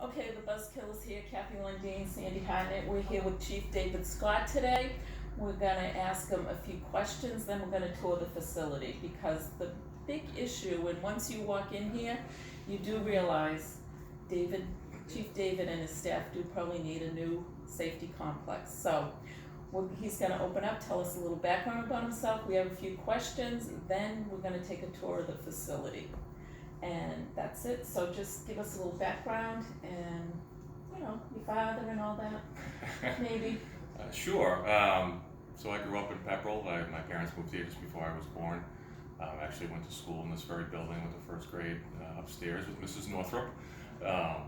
Okay, the Buzzkill is here, Kathy Lundeen, Sandy Hartnett. We're here with Chief David Scott today. We're gonna ask him a few questions, then we're gonna tour the facility, because the big issue, and once you walk in here, you do realize Chief David and his staff do probably need a new safety complex. So he's gonna open up, tell us a little background about himself. We have a few questions, then we're gonna take a tour of the facility. And that's it. So just give us a little background and, your father and all that, maybe. Sure. So I grew up in Pepperell. My parents moved here just before I was born. I actually went to school in this very building, went to first grade upstairs with Mrs. Northrup. I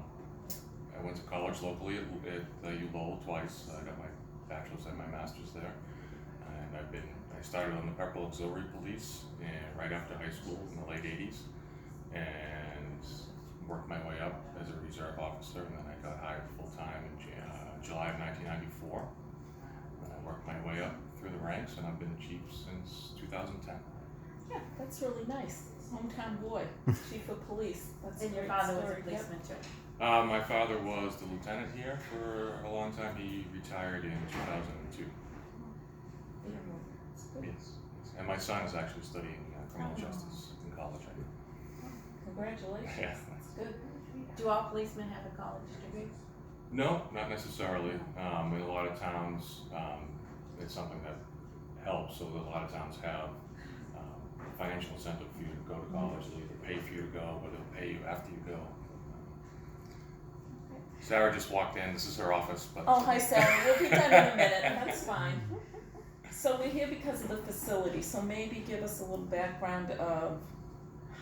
went to college locally at U Lowell twice. I got my bachelor's and my master's there. And I started on the Pepperell Auxiliary Police right after high school in the late 80s. And worked my way up as a reserve officer, and then I got hired full-time in July of 1994. And I worked my way up through the ranks, and I've been chief since 2010. Yeah, that's really nice. Hometown boy, chief of police. That's And a your great father was a story. policeman too? My father was the lieutenant here for a long time. He retired in 2002. Yes. And my son is actually studying criminal justice in college. Congratulations. Yeah. That's good. Do all policemen have a college degree? No, not necessarily. In a lot of towns, it's something that helps. So a lot of towns have financial incentive for you to go to college. They'll either pay for you to go, or they'll pay you after you go. Sarah just walked in. This is her office. But Oh, hi Sarah. We'll be done in a minute. That's fine. So we're here because of the facility. So maybe give us a little background of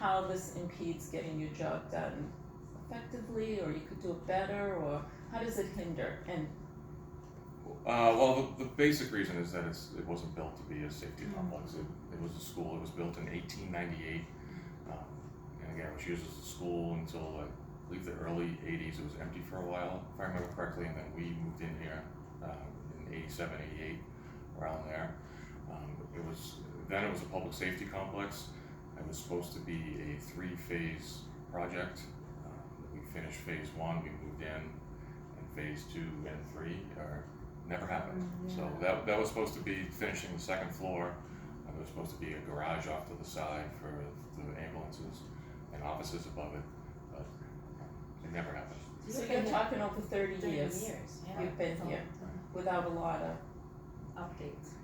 how this impedes getting your job done effectively, or you could do it better, or how does it hinder? And well, the basic reason is that it wasn't built to be a safety complex. It was a school. It was built in 1898, and again, it was used as a school until I believe the early 80s. It was empty for a while, if I remember correctly, and then we moved in here in 87, 88, around there. It was a public safety complex. It was supposed to be a 3-phase project. We finished phase 1, we moved in, and phase 2 and 3 never happened. So that was supposed to be finishing the second floor. There was supposed to be a garage off to the side for the ambulances and offices above it, but it never happened. so you're talking over 30 years. Yeah. You've been here without a lot of Updates.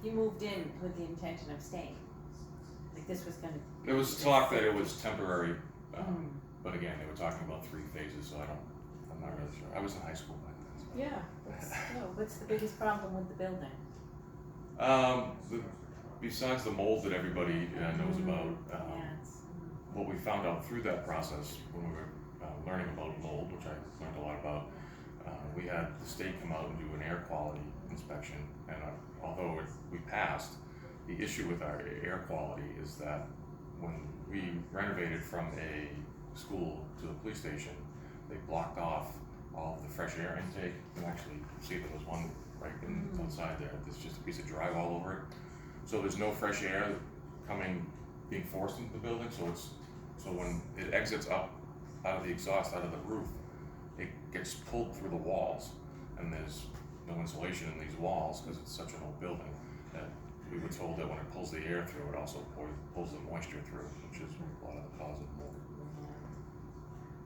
You moved in with the intention of staying. Like this was gonna. There was talk that it was temporary, but again, they were talking about 3 phases, so I'm not really sure. I was in high school back then. So. yeah. But still. What's the biggest problem with the building? Besides the mold that everybody knows about, Yes. what we found out through that process when we were learning about mold, which I learned a lot about, we had the state come out and do an air quality inspection, and although we passed, the issue with our air quality is that when we renovated from a school to a police station, they blocked off all of the fresh air intake. You can actually see there was one right outside there. There's just a piece of drywall over it. So there's no fresh air being forced into the building. So when it exits up out of the exhaust, out of the roof, it gets pulled through the walls, and there's no insulation in these walls because it's such an old building that we were told that when it pulls the air through, it also pulls the moisture through, which is a lot of the cause of mold.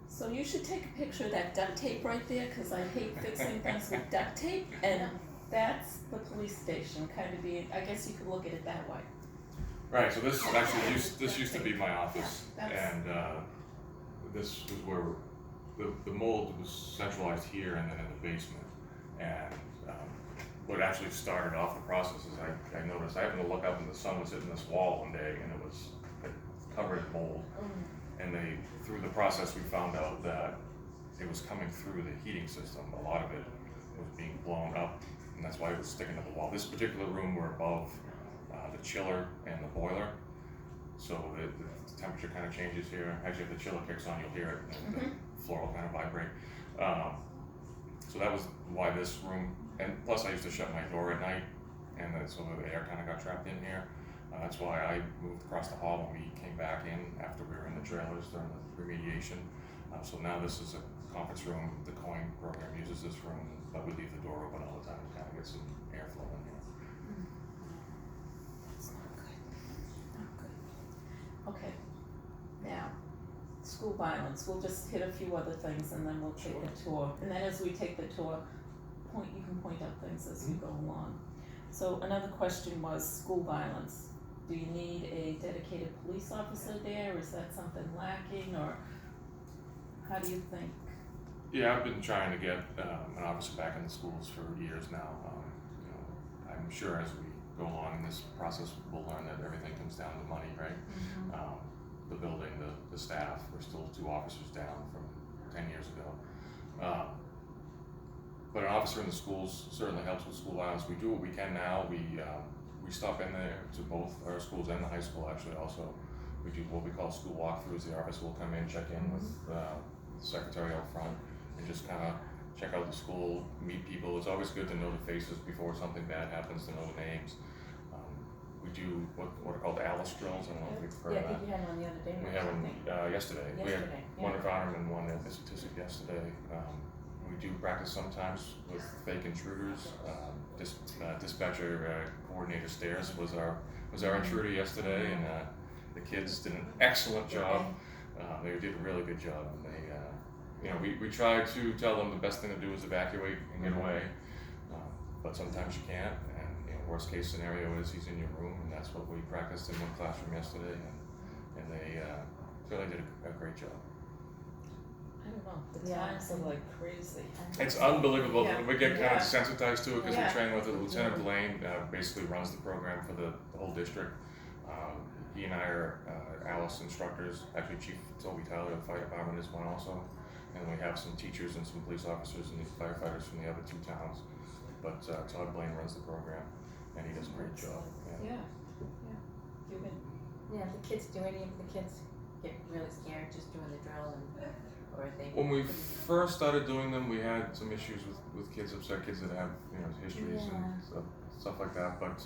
So you should take a picture of that duct tape right there, because I hate fixing things with duct tape, and that's the police station, kind of being, I guess you could look at it that way. Right, so this actually used to be my office, Yeah, and this was where the mold was centralized here and then in the basement. And what actually started off the process is I noticed I happened to look up and the sun was hitting this wall one day, and it was covered in mold. And through the process, we found out that it was coming through the heating system. A lot of it was being blown up, and that's why it was sticking to the wall. This particular room, we're above the chiller and the boiler, so the temperature kind of changes here. Actually, if the chiller kicks on, you'll hear it, and the floor will kind of vibrate. So that was why this room, and plus I used to shut my door at night, and then so the air kind of got trapped in here. That's why I moved across the hall when we came back in after we were in the trailers during the remediation. So now this is a conference room. The COIN program uses this room, but we leave the door open all the time to kind of get some airflow in here. That's not good. Not good. Okay. Now, school violence. We'll just hit a few other things and then we'll take a tour. And then as we take the tour, you can point out things as we go along. So another question was school violence. Do you need a dedicated police officer there? Is that something lacking, or how do you think? Yeah, I've been trying to get an officer back in the schools for years now. I'm sure as we go along in this process, we'll learn that everything comes down to money, right? Mm-hmm. The building, the staff, we're still 2 officers down from 10 years ago. But an officer in the schools certainly helps with school violence. We do what we can now. We stop in there to both our schools and the high school actually also. We do what we call school walkthroughs. The officer will come in, check in with the secretary out front, and just kind of check out the school, meet people. It's always good to know the faces before something bad happens, to know the names. We do what are called Alice drills. I don't know if you've heard Yeah, I of that. think you had one the other day. We had one yesterday. We had Yesterday, one at Varnum and one at the statistic yesterday. We do practice sometimes with fake intruders. Dispatcher coordinator Stairs was our intruder yesterday, and the kids did an excellent job. They did a really good job, and we try to tell them the best thing to do is evacuate and get away, but sometimes you can't. And worst case scenario is he's in your room, and that's what we practiced in one classroom yesterday, and they really did a great job. I don't know, the times are like crazy. It's unbelievable. Yeah. We get kind Yeah. of sensitized to it because Yeah. we train with it. Lieutenant Delane basically runs the program for the whole district. He and I are Alice instructors. Actually, Chief Toby Tyler of the fire department is one also. And we have some teachers and some police officers and firefighters from the other 2 towns. But Todd Blaine runs the program, and he does a great job. Yeah. You can, Yeah, the kids, do any of the kids get really scared just doing the drill, or are they? When we first started doing them, we had some issues with kids, upset kids that have histories and stuff like that. But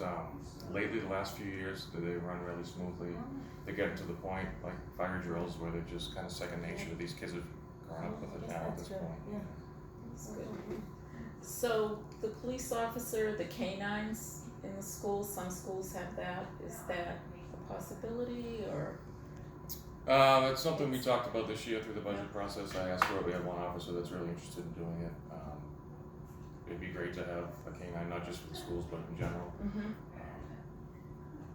lately, the last few years, they run really smoothly. They're getting to the point like fire drills where they're just kind of second nature. These kids have grown up with it now at this point. Yeah. that's good. So the police officer, the canines in the schools, some schools have that. Is that a possibility, or? It's something we talked about this year through the budget process. I asked for it. We have one officer that's really interested in doing it. It'd be great to have a canine, not just for the schools, but in general. Mm-hmm.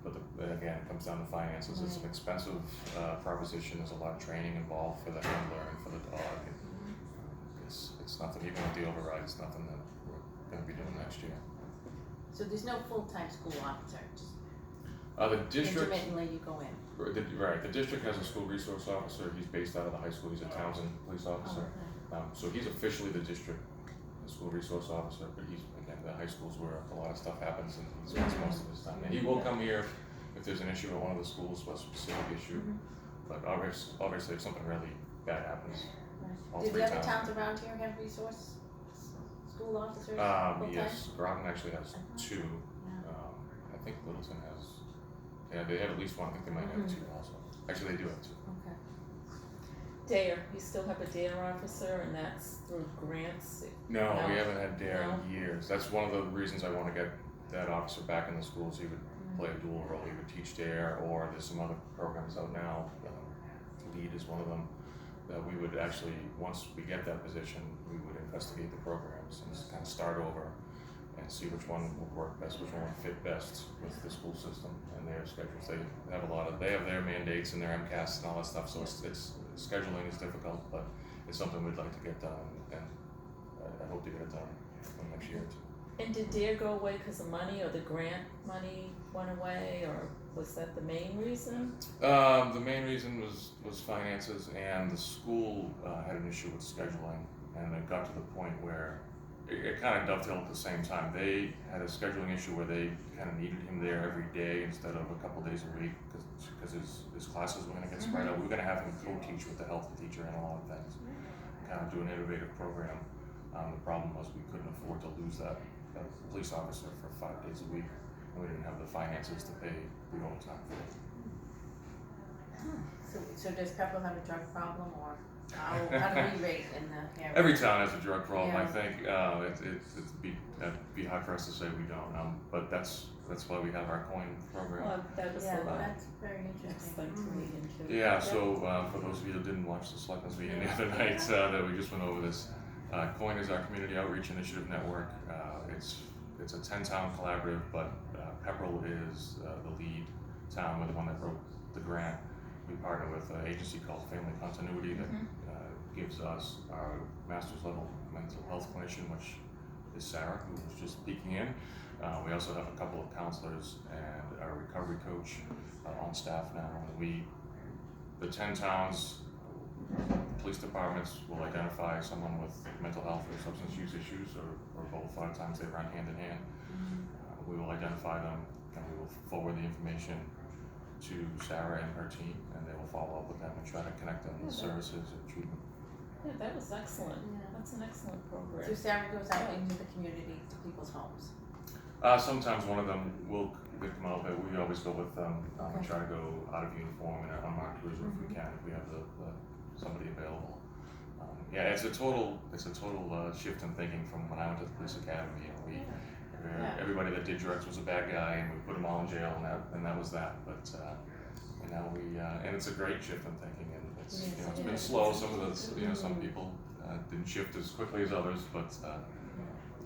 But again, it comes down to finances. It's an expensive proposition. There's a lot of training involved for the handler and for the dog. And, it's nothing, even with the override, it's nothing that we're going to be doing next year. So there's no full-time school officer, just The district, intermittently you go in? right, the district has a school resource officer. He's based out of the high school. He's a Townsend police officer. So he's officially the district school resource officer, but he's, again, the high schools where a lot of stuff happens and he spends most of his time. And he will come here if there's an issue at one of the schools, a specific issue. But obviously if something really bad happens, all Do 3 the other towns. towns around here have resource school officers full-time? Yes, Groton actually has 2. I think Littleton has, they have at least 1. I think they might have 2 also. Actually, they do have 2. Okay. DARE, you still have a DARE officer, and that's through grants? No, No. we haven't had DARE No. in years. That's one of the reasons I want to get that officer back in the schools. He would play a dual role. He would teach DARE, or there's some other programs out now. LEAD is one of them. That we would actually, once we get that position, we would investigate the programs and just kind of start over and see which one would work best, which one would fit best with the school system and their schedules. They have they have their mandates and their MCAS and all that stuff. So it's scheduling is difficult, but it's something we'd like to get done, and I hope to get it done in the next year or 2. And did DARE go away because of money, or the grant money went away, or was that the main reason? The main reason was finances, and the school had an issue with scheduling, and it got to the point where it kind of dovetailed at the same time. They had a scheduling issue where they kind of needed him there every day instead of a couple days a week because his classes were going to get spread out. We were going to have him co-teach with the health teacher and a lot of things, kind of do an innovative program. The problem was we couldn't afford to lose that police officer for 5 days a week, and we didn't have the finances to pay the overtime for it. So does Pepperell have a drug problem, or? How do we rate in the area? Every town has a drug problem, I Yeah. think. It'd be hard for us to say we don't. But that's why we have our coin program. Well, that was Yeah, a that's very next interesting. thing to read into. Yeah, so for those of you that didn't watch the selectmen's meeting the other night, that we just went over this, COIN is our Community Outreach Initiative Network. It's a 10-town collaborative, but Pepperell is the lead town, with the one that wrote the grant. We partner with an agency called Family Continuity that gives us our master's level mental health clinician, which is Sarah, who was just peeking in. We also have a couple of counselors and our recovery coach on staff now. The 10 towns, police departments will identify someone with mental health or substance use issues, or both. A lot of times they run hand in hand. We will identify them, and we will forward the information to Sarah and her team, and they will follow up with them and try to connect them with services and treatment. Yeah, that was excellent. Yeah. That's an excellent program. So Sarah goes out into the community to people's homes. Sometimes one of them will come out, but we always go with them. We try to go out of uniform in an unmarked cruiser if we can, if we have somebody available. It's a total shift in thinking from when I went to the police academy. Everybody that did drugs was a bad guy, and we put them all in jail, and that was that. But now and it's a great shift in thinking, and it's been slow. Some of those, some people didn't shift as quickly as others, but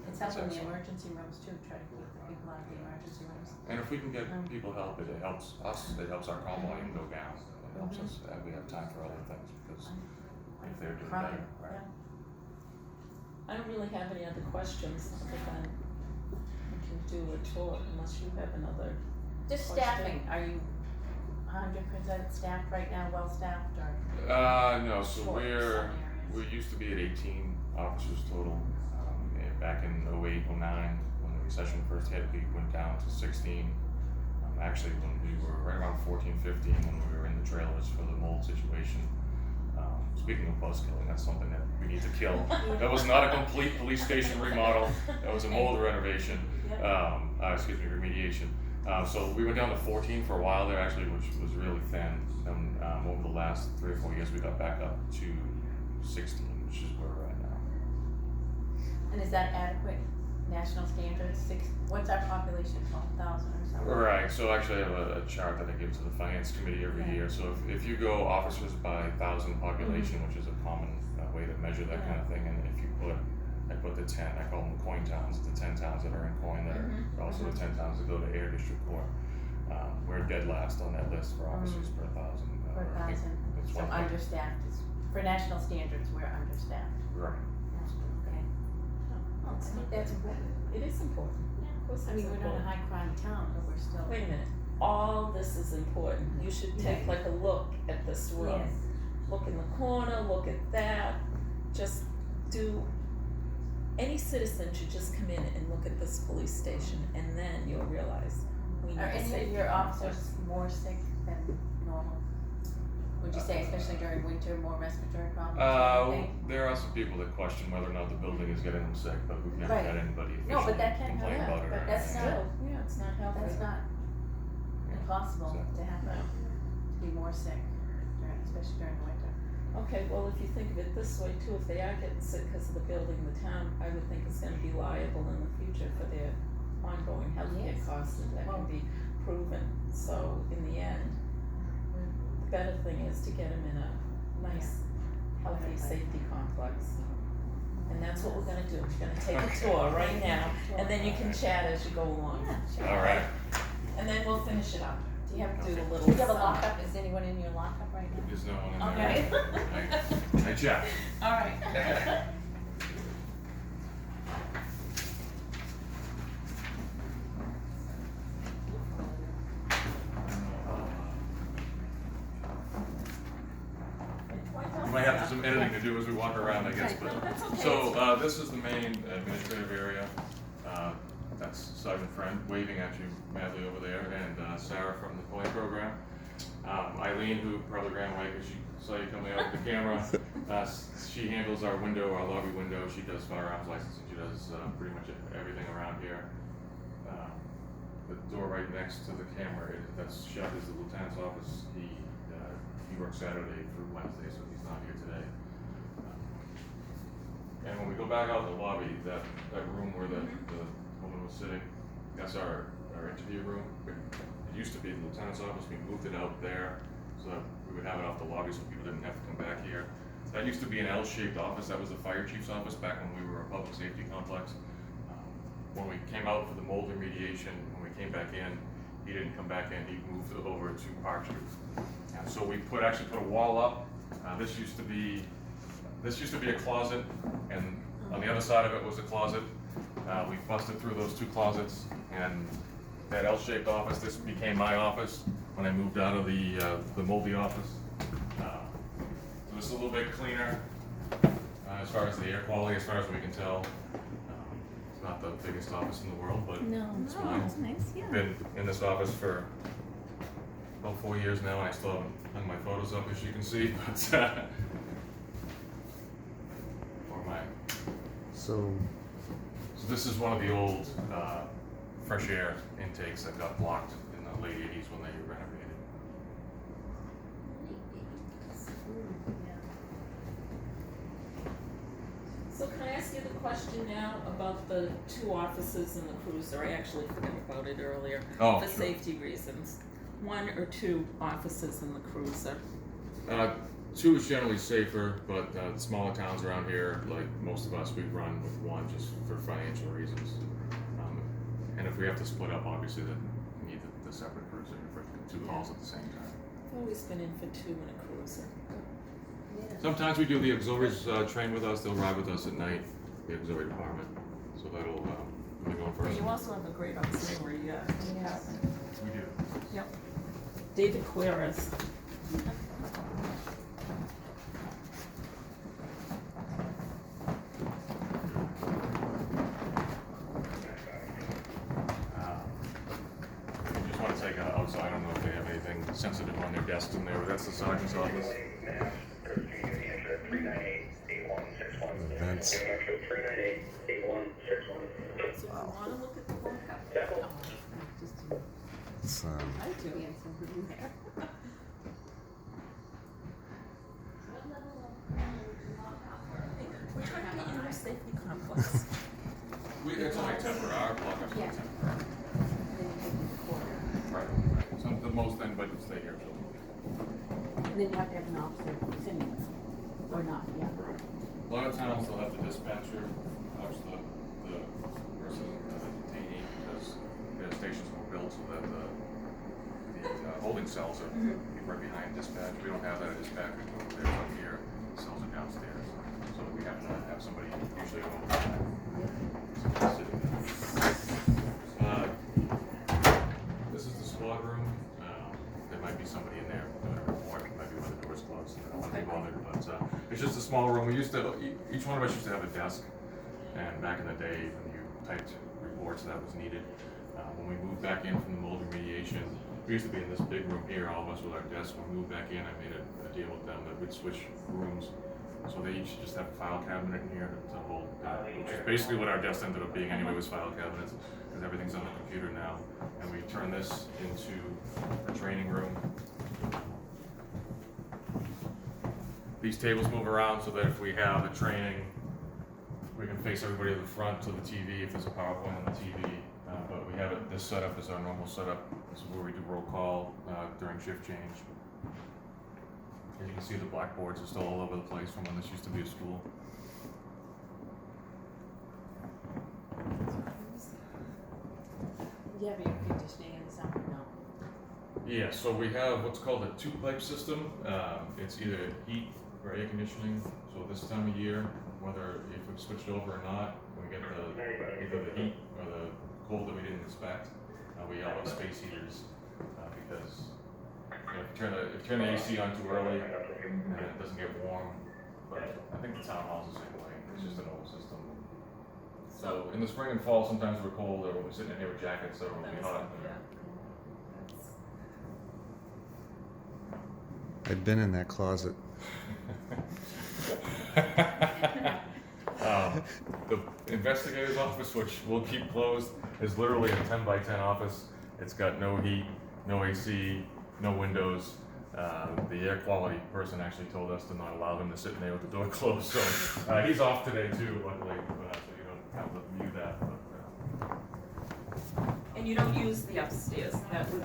It's helping the emergency rooms too, try to keep the people out of the emergency rooms. and if we can get people help, it helps us. It helps our call volume go down. It helps us. We have time for other things because if they're doing better, right? I don't really have any other questions other than we can do a tour unless you have another. Just staffing, are you 100% staffed right now, well staffed, or? No. So short in some areas? we used to be at 18 officers total. Back in 08, 09, when the recession first hit, we went down to 16. Actually, when we were right around 14, 15, when we were in the trailers for the mold situation. Speaking of bus killing, that's something that we need to kill. That was not a complete police station remodel. That was a mold renovation. Remediation. So we went down to 14 for a while there, actually, which was really thin. And over the last 3 or 4 years, we got back up to 16, which is where we're at now. And is that adequate, national standards, what's our population, 12,000 or something? Right, so actually I have a chart that I give to the finance committee every year. So if you go officers by 1,000 population, which is a common way to measure that kind of thing, and if you I put the 10, I call them the coin towns, the 10 towns that are in coin that are also the 10 towns that go to Air District Court. We're dead last on that list for officers per 1,000. Per 1,000, so understaffed, for national standards, we're understaffed. Right. Okay. Oh, I think that's important. It is important. Of course I it's mean, we're not a important. high crime town, but we're still. Wait a minute. All this is important. You should take like a look at this room. Yes. Look in the corner, look at that. Just any citizen should just come in and look at this police station, and then you'll realize we need Are a any safety of your complex. officers more sick than normal? Would you say, especially during winter, more respiratory problems or anything? There are some people that question whether or not the building is getting them sick, but we've never Right. had anybody No, but officially that can complain happen, about it or but that's anything. Still, it's not healthy. That's not impossible to happen, No. to be more sick, especially during winter. Okay, well, if you think of it this way too, if they are getting sick because of the building, the town, I would think is gonna be liable in the future for their ongoing healthcare Yes. costs, and that Well- can be proven. So in the end, the better thing is to get them in a nice, healthy Right. safety complex. And that's what we're gonna do. We're gonna take a tour right now, and then you can chat as you go along. Yeah, All right. And then we'll finish it up. Do you have, Do a little do you have a sum. lockup, is anyone in your lockup right now? There's no one in Okay. there. I checked. Alright. We might have some editing to do as we walk around, I guess, but. That's okay. So, this is the main administrative area. That's Sergeant Friend waving at you madly over there, and Sarah from the COIN program. Eileen, who probably ran away because she saw you coming out with the camera. She handles our window, our lobby window. She does firearms licensing. She does pretty much everything around here. The door right next to the camera that's shut is the lieutenant's office. He works Saturday through Wednesday, so he's not here today. go back out in the lobby, that room where the woman was sitting, that's our interview room. It used to be the lieutenant's office, we moved it out there so that we would have it off the lobby so people didn't have to come back here. That used to be an L-shaped office, that was the fire chief's office back when we were a public safety complex. When we came out for the mold remediation, when we came back in, he didn't come back in, he moved it over to Park Street. And so we actually put a wall up. This used to be a closet, and on the other side of it was a closet. We busted through those two closets, and that L-shaped office, this became my office when I moved out of the moldy office. So this is a little bit cleaner as far as the air quality, as far as we can tell. It's not the biggest office in the world, but it's mine. That's nice, yeah. I've been in this office for about 4 years now, and I still haven't hung my photos up, as you can see, but or my. So this is one of the old fresh air intakes that got blocked in the late 80s when they renovated. So can I ask you the question now about the 2 offices in the cruiser? I actually forgot about it earlier. Oh, for sure. safety reasons. 1 or 2 offices in the cruiser? 2 is generally safer, but smaller towns around here, like most of us, we run with 1 just for financial reasons. And if we have to split up, obviously, then we need the separate cruiser for 2 calls at the same time. I've always been in for 2 in a cruiser. Yeah. Sometimes we do the auxiliaries train with us, they'll ride with us at night, the auxiliary department. So that'll, let me go But first. you also have a great auxiliary department. We do. Yep. David Quiras. Just want to take outside, I don't know if they have anything sensitive on their desks in there, but that's the sergeant's office. Events. So you wanna look at the workout? It's, I do. there. We're trying to get you in a safety complex. It's only temporary, our block is only Yeah. temporary. Right. Some, the most then, but stay here. And then you have to have an officer sitting with them, or not, yeah. A lot of towns, they'll have the dispatcher watch the person, the detainee, because their stations were built so that the holding cells are right behind dispatch. We don't have that at dispatch, we go over there, up here, the cells are downstairs. So we have to have somebody usually over there. Sitting there. This is the squad room. There might be somebody in there doing a report. It might be when the door's closed. I don't want to be bothered, but it's just a small room. We used to, each one of us used to have a desk, and back in the day, when you typed reports, that was needed. When we moved back in from the mold remediation, we used to be in this big room here, all of us with our desks. When we moved back in, I made a deal with them that we'd switch rooms. So they each just have a file cabinet in here to hold, which is basically what our desk ended up being anyway, was file cabinets, because everything's on the computer now. And we turn this into a training room. These tables move around so that if we have a training, we can face everybody to the front to the TV if there's a PowerPoint on the TV. But we have it, this setup is our normal setup. This is where we do roll call during shift change. As you can see, the blackboards are still all over the place from when this used to be a school. You have air conditioning in the summer, no? Yeah, so we have what's called a two-pipe system. It's either heat or air conditioning. So this time of year, whether if we've switched over or not, we get either the heat or the cold that we didn't expect. We all have space heaters because if you turn the AC on too early, and it doesn't get warm. But I think the town hall's the same way. It's just an old system. So in the spring and fall, sometimes we're cold, or we're sitting in here with jackets, so it'll be hot. I've been in that closet. The investigator's office, which we'll keep closed, is literally a 10 by 10 office. It's got no heat, no AC, no windows. The air quality person actually told us to not allow him to sit in there with the door closed, so he's off today too, luckily, so you don't have to view that. But, And you don't use the upstairs, that was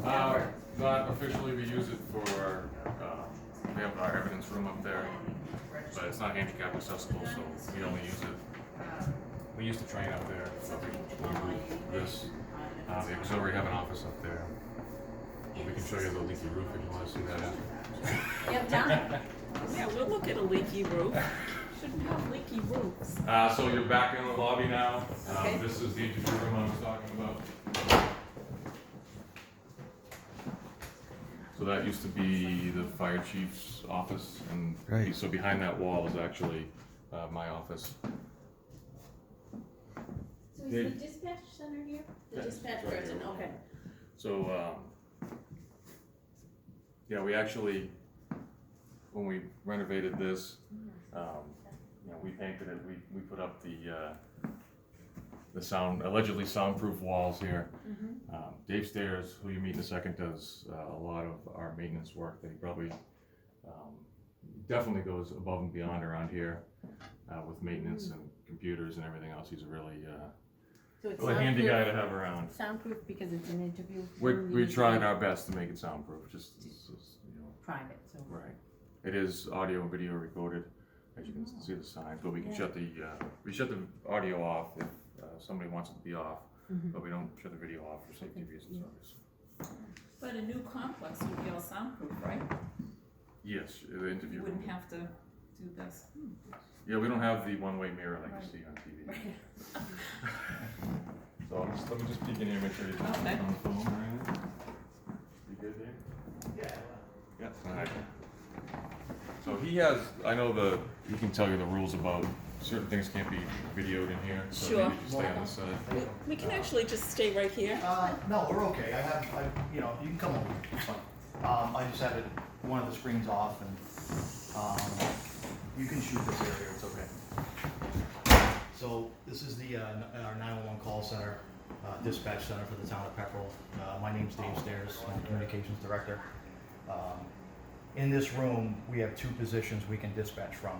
never. not officially, we use it for, we have our evidence room up there, but it's not handicap accessible, so we only use it. We used to train up there, but we moved this. The auxiliary have an office up there. We can show you the leaky roof if you want to see that after. Yep, down. Yeah, we'll look at a leaky roof. Shouldn't have leaky roofs. So you're back in the lobby now. Okay. This is the interview room I was talking about. So that used to be the fire chief's office, and Right. so behind that wall is actually my office. So is the dispatch center here? The Yeah, dispatch it's right person, here. okay. So, yeah, we actually, when we renovated this, we painted it, we put up the allegedly soundproof walls here. Dave Stairs, who you meet in a second, does a lot of our maintenance work. That he probably definitely goes above and beyond around here with maintenance and computers and everything else. He's a really So it's really handy guy soundproof- to have around. Soundproof because it's an interview. We tried our best to make it soundproof, just Private, so. right. It is audio and video recorded, as you can see the signs, but we can shut the audio off if somebody wants it to be off, but we don't shut the video off for safety reasons, obviously. But a new complex would be all soundproof, right? Yes, the interview. You wouldn't have to do this. Yeah, we don't have the one-way mirror like you see on TV. So let me just peek in here, make sure you're not Okay. on the phone or anything. You good, Dave? Yeah. All right. So he has, I know he can tell you the rules about certain things can't be videoed in here, so Sure. maybe just stay on this side. We can actually just stay right here. No, we're okay. You can come over. It's fine. I just have one of the screens off, and you can shoot this area. It's okay. So this is our 911 call center, dispatch center for the town of Pepperell. My name's Dave Stairs. I'm the communications director. In this room, we have two positions we can dispatch from.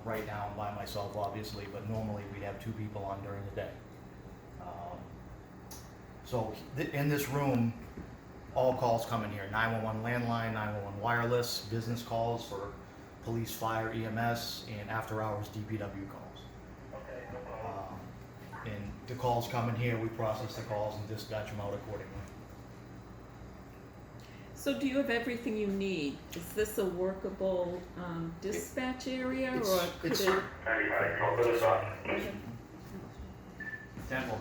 Right now, I'm by myself, obviously, but normally we'd have two people on during the day. So in this room, all calls come in here: 911 landline, 911 wireless, business calls for police, fire, EMS, and after-hours DPW calls. And the calls come in here, we process the calls and dispatch them out accordingly. So do you have everything you need? Is this a workable dispatch area, or could it's- it? Dental.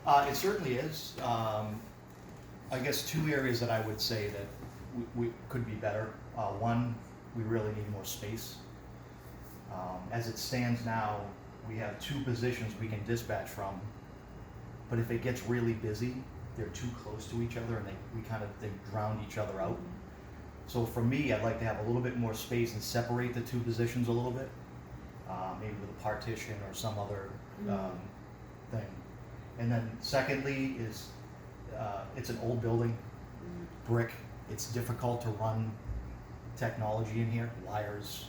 It certainly is. I guess two areas that I would say that we could be better. One, we really need more space. As it stands now, we have two positions we can dispatch from, but if it gets really busy, they're too close to each other and they drown each other out. So for me, I'd like to have a little bit more space and separate the two positions a little bit, maybe with a partition or some other thing. And then secondly is, it's an old building, brick. It's difficult to run technology in here, wires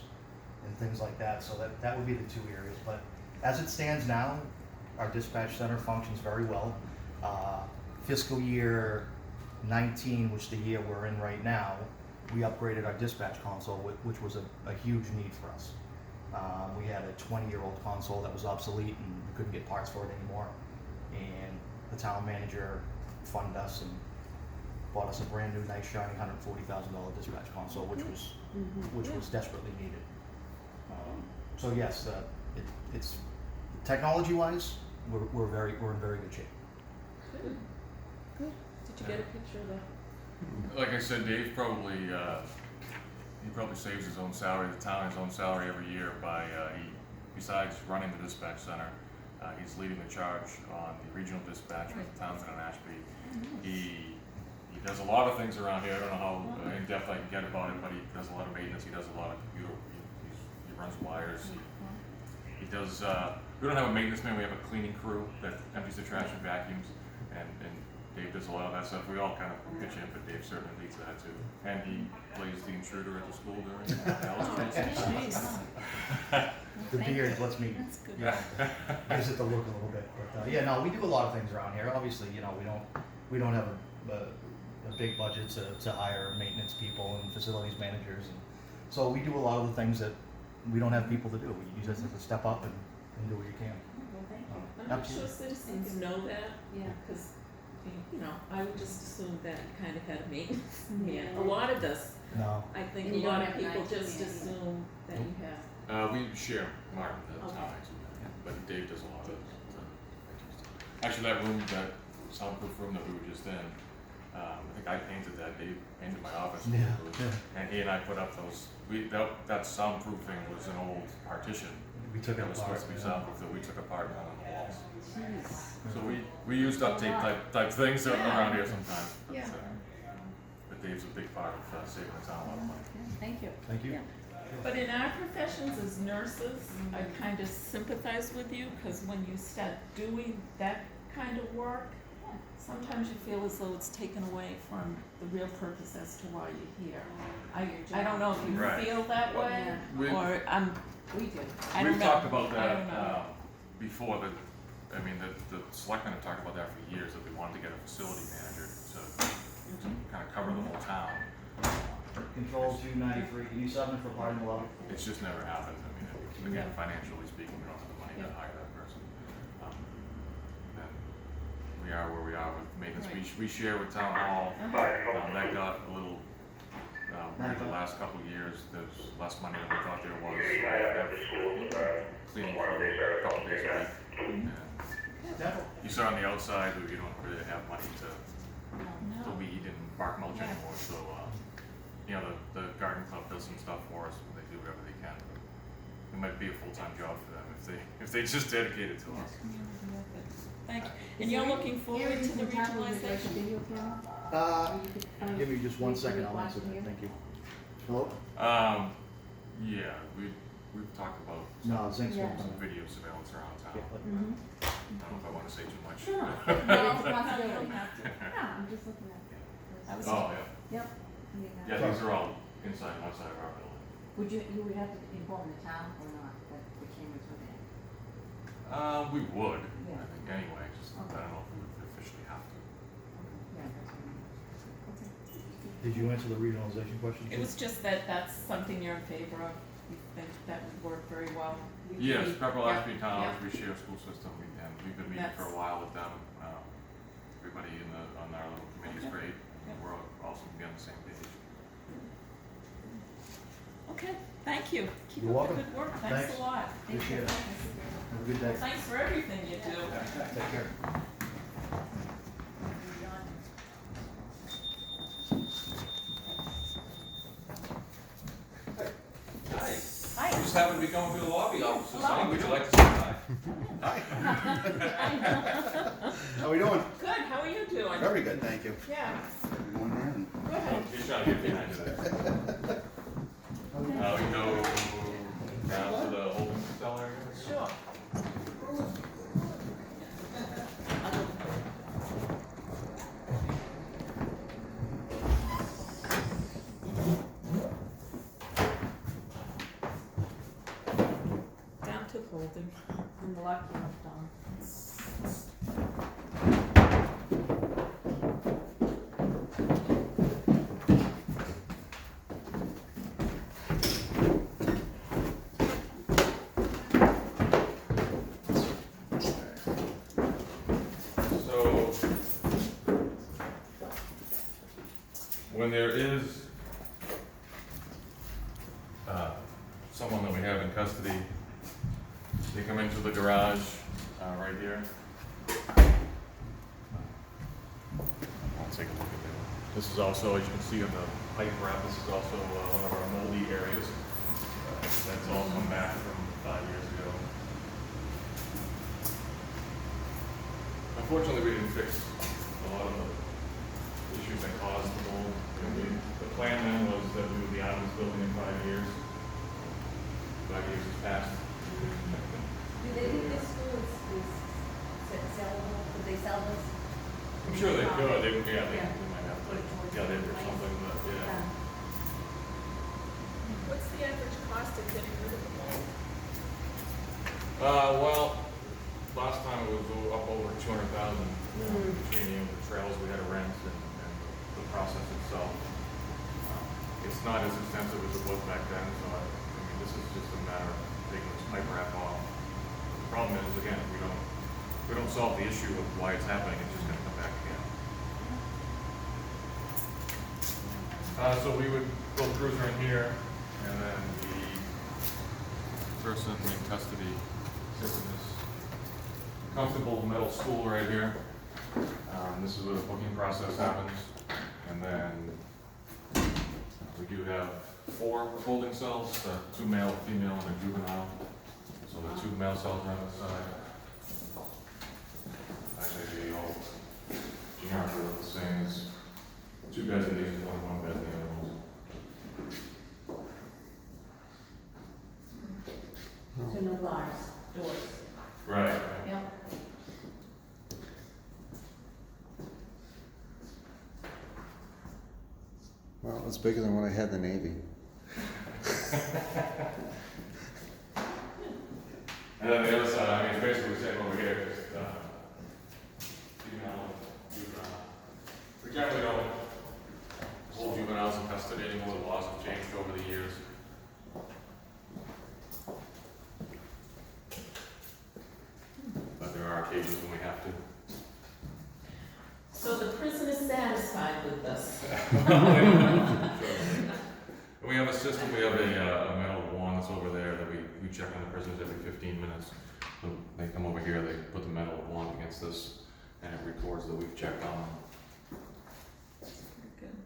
and things like that. So that would be the two areas. But as it stands now, our dispatch center functions very well. Fiscal year 19, which the year we're in right now, we upgraded our dispatch console, which was a huge need for us. We had a 20-year-old console that was obsolete and we couldn't get parts for it anymore. And the town manager funded us and bought us a brand new, nice, shiny $140,000 dispatch console, which was desperately needed. So yes, it's technology-wise, we're in very good shape. Good. Good. Did you get a picture of that? Like I said, Dave probably saves his own salary, the town his own salary every year by besides running the dispatch center, he's leading the charge on the regional dispatch with Townsend and Ashby. He does a lot of things around here. I don't know how in depth I can get about it, but he does a lot of maintenance. He does a lot of computer. He runs wires. He does. We don't have a maintenance man. We have a cleaning crew that empties the trash and vacuums. And Dave does a lot of that stuff. We all kind of pitch in, but Dave certainly leads that too. And he plays the intruder at the school during Alice Tracy. The beard lets me, That's good. gives it the look a little bit, but, yeah, no, we do a lot of things around here. Obviously, you know, we don't have a big budget to hire maintenance people and facilities managers, and so we do a lot of the things that we don't have people to do. You just have to step up and do what you can. Well, thank you. I'm not Absolutely. sure citizens know that, Yeah. because, you know, I would just assume that you kind of had a maintenance man. A lot of this, No, I think And a you lot don't of have people nights just man either. assume that you have. We share part of the Okay. time, but Dave does a lot of actually, that room, that soundproof room that we were just in, I think I painted that. Dave painted my office. Yeah, It was- yeah. And he and I put up those, that soundproofing was an old partition we took it that was apart. supposed to be yeah. soundproof that we took apart and hung on the walls. Jeez. So we use duct tape type things around here sometimes, but, Yeah. but Dave's a big part of saving the town a lot of money. Thank you. Thank you. Yeah. But in our professions as nurses, I kind of sympathize with you, because when you start doing that kind of work, sometimes you feel as though it's taken away from the real purpose as to why you're here. I don't know if you Right. feel that way, Yeah. We- or We do. I don't We've know. talked about I that don't know. before. I mean, the selectmen have talked about that for years, that they wanted to get a facility manager to kind of cover the whole town. Control 293, can you sub in for part of the level? It's just never happened. I mean, again, financially speaking, we don't have the money to hire that person. And we are where we are with maintenance. We share with town hall. That got a little, the last couple of years, there's less money than we thought there was. Cleaning for a couple days a week. And you saw on the outside, we don't really have money to No. weed and bark mulch Yeah. anymore, so, you know, the garden club does some stuff for us, and they do whatever they can. It might be a full-time job for them if they just dedicate it to us. Thank you. And you're looking forward to the regionalization? Video camera? Give me just one second, I'll answer that, thank you. Hello? Yeah, we've talked about No, Zink's Yeah. not some on. video surveillance around town. Yeah, but- Mm-hmm. I don't know if I wanna say too much. No, No, it's a you possibility. don't have to. No, I'm just looking at it. I was- Oh, yeah. Yep. I mean, Yeah, these are all inside and outside of our building. you would have to inform the town or not, that the cameras were there? We would, Yeah. I think, anyway, just, I don't know if we would officially have to. Yeah, that's what I mean. Did you answer the regionalization question? It was just that that's something you're in favor of, you think that would work very well? Yes, Pepperell Yeah, Police Town, yeah. we share a school system, and we've been meeting for a That's- while with them. Everybody on our little committee is Okay. great, Yeah. and we're all seem to be on the same page. Okay, thank you. Keep You're up the welcome. good work, thanks Thanks. a lot. Appreciate it. Have a good day. Thanks for everything you do. Take care. Hi. Just happened to be going through the lobby office this morning. Would you like to say hi? How we doing? Good, how are you doing? Very good, thank you. Yeah, Everyone around? go ahead. He's trying to get behind you there. We go down to the holding cell area. Sure. Down to Holden. And the lock came up down. So, when there is someone that we have in custody, they come into the garage right here. I'll take a look at that. This is also, as you can see on the pipe wrap, this is also one of our moldy areas. That's all come back from 5 years ago. Unfortunately, we didn't fix a lot of the issues that caused the mold. The plan then was that we would be out of this building in 5 years. 5 years has passed. Do they think this school is sellable? Could they sell this? I'm sure they Um, could, they might Yeah. have Put it to towards get it or the something, but yeah. What's the average cost of getting rid of the mold? Well, last time it was up over 200,000 between the trails we had to rent and the process itself. It's not as extensive as it was back then, so I mean, this is just a matter of taking this pipe wrap off. The problem is, again, if we don't solve the issue of why it's happening, it's just gonna come back again. So we would pull the cruiser in here, and then the person in custody sits in this comfortable metal stool right here. This is where the booking process happens, and then we do have 4 holding cells, 2 male, female, and a juvenile. So the 2 male cells are on the side. Actually, the old generic are the same as 2 beds in these, 1 bed in the other ones. So no bars, doors. Right. Yep. Well, it's bigger than what I had in the Navy. And then the other side, I mean, it's basically the same over here, just, juvenile, juvenile. We generally don't hold juveniles in custody anymore, the laws have changed over the years. But there are occasions when we have to. So the prison is satisfied with this? We have a system, we have a metal wand that's over there that we check on the prisoners every 15 minutes. So they come over here, they put the metal wand against this, and it records that we've checked on them. Good.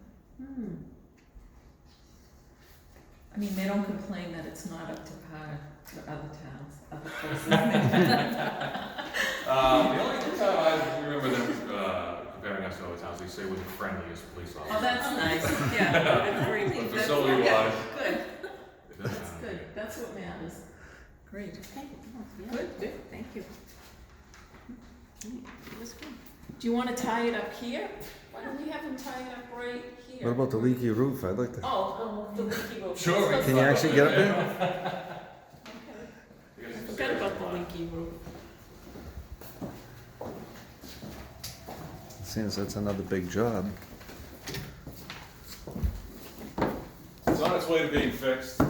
I mean, they don't complain that it's not up to par to other towns, other places. The only time I remember them comparing us to other towns, they say we're the friendliest police officers. Oh, that's nice, yeah, I agree. But facility-wise, Yeah, good, it doesn't that's sound good, that's what matters. Great. Okay, yeah, Good, good. thank you. It was good. Do you wanna tie it up here? Why don't we have him tie it up right here? What about the leaky roof? I'd like to. Oh, the leaky roof. Sure, we Can you actually get up there? Okay. I forgot about the leaky roof. Seems that's another big job. It's on its way to being fixed. I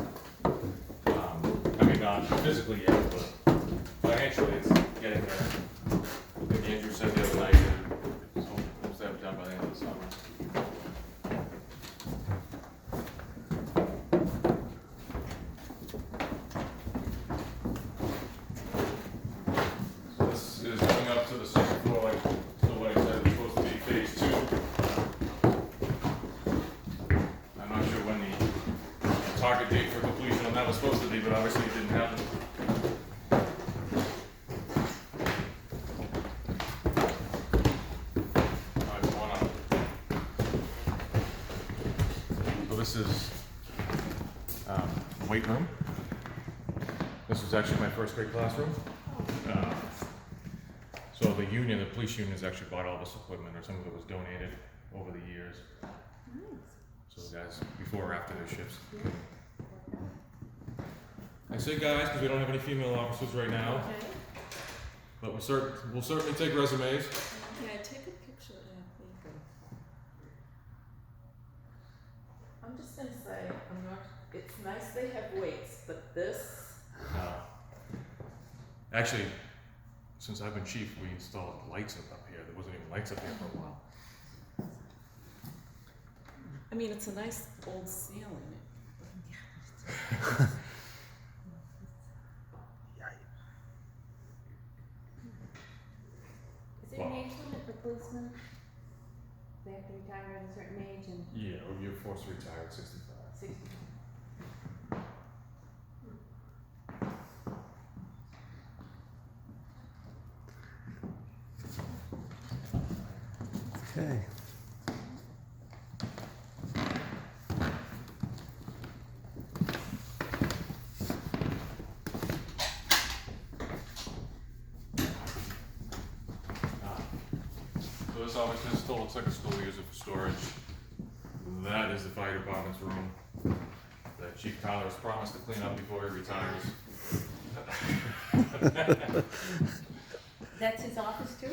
mean, not physically yet, but financially it's getting there. I think Andrew said the other night that he's hopes to have it done by the end of the summer. So this is going up to the second floor, like, so what I said, it's supposed to be phase 2. I'm not sure when the target date for completion on that was supposed to be, but obviously it didn't happen. Alright, one up. So this is the weight room. This was actually my first grade classroom. So the union, the police union, has actually bought all this equipment, or some of it was donated over the years. So the guys, before or after their shifts. I say guys, because we don't have any female officers right now, Okay. but we'll certainly take resumes. Yeah, take a picture, yeah, there you go. I'm just gonna say, I'm not, it's nice they have weights, but this, Actually, since I've been chief, we installed lights up here. There wasn't even lights up here for a while. I mean, it's a nice old ceiling. Is there an age limit for policemen? They have to retire at a certain age and Yeah, you're forced to retire at 65. 60. Okay. So So this obviously still looks like a school user for storage. That is the fire department's room that Chief Tyler has promised to clean up before he retires. That's his office too?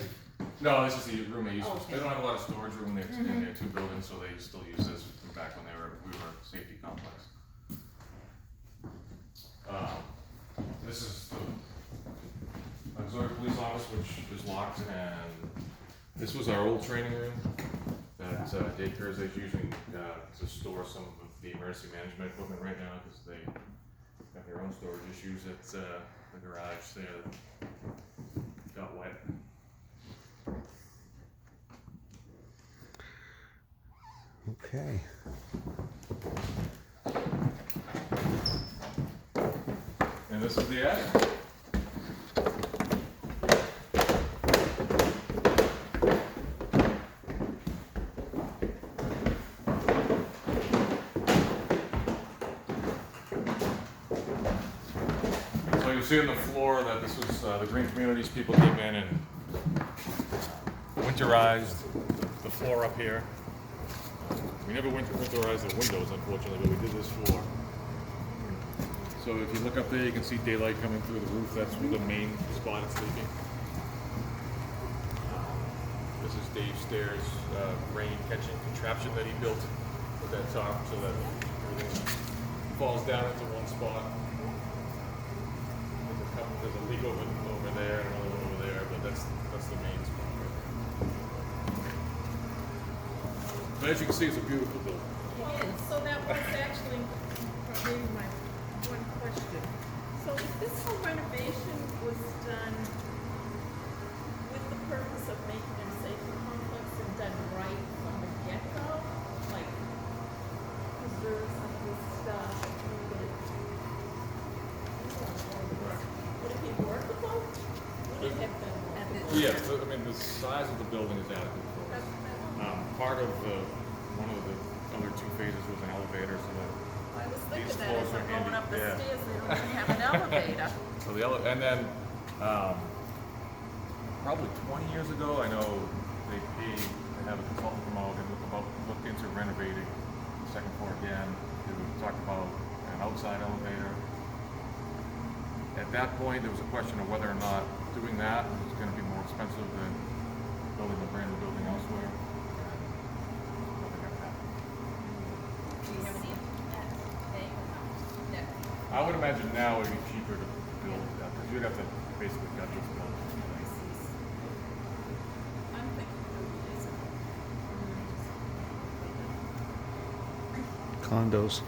No, this is the room they use. Oh, okay. They don't have a lot of storage room. They're in their two buildings, so they still use this from back when we were a safety complex. This is the auxiliary police office, which is locked, and this was our old training room that Dave Kersey is using to store some of the emergency management equipment right now because they have their own storage issues at the garage there that got wet. Okay. And this is the attic. So you see on the floor that this was the Green Communities people came in and winterized the floor up here. We never winterized the windows, unfortunately, but we did this floor. So if you look up there, you can see daylight coming through the roof. That's the main spot it's leaking. This is Dave's stairs, rain catching contraption that he built with that top so that everything falls down into one spot. There's a leak over there and another one over there, but that's the main spot right there. But as you can see, it's a beautiful building. So that was actually maybe my one question. So if this whole renovation was done with the purpose of making it a safety complex and done right from the get-go, like preserve some of this stuff, move it, would it be workable? Would it have been workable? Yeah, I mean, the size of the building is adequate for us. Part of one of the other two phases was an elevator, so that I was these thinking that floors as are I'm going handy. up the Yeah. stairs, they don't even have an elevator. So and then probably 20 years ago, I know they paid to have a consultant come out and look into renovating the second floor again. They talked about an outside elevator. At that point, there was a question of whether or not doing that was going to be more expensive than building a brand new building elsewhere. Nothing ever happened. Do you have any thing? No. I would imagine now it'd be cheaper to build that because you'd have to basically gut this building. I'm thinking it is. Condos.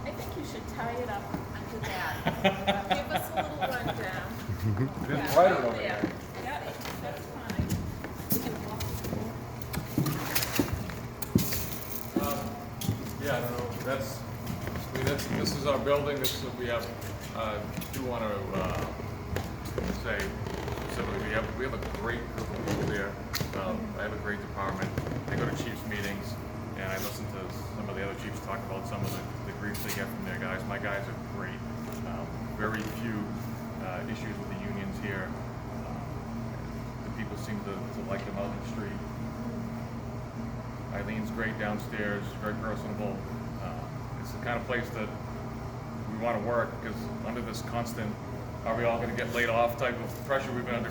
I think you should tie it up under that. Give us a little rundown. It is Yeah, brighter right over there. there. Yeah, that's fine. We can walk Yeah, I don't know. This is our building. This is what we have. Do want to say specifically, we have a great group of people there. I have a great department. I go to chiefs meetings, and I listen to some of the other chiefs talk about some of the grief they get from their guys. My guys are great. Very few issues with the unions here. The people seem to like them out in the street. Eileen's great downstairs, very personable. It's the kind of place that we want to work because under this constant, are we all going to get laid off type of pressure we've been under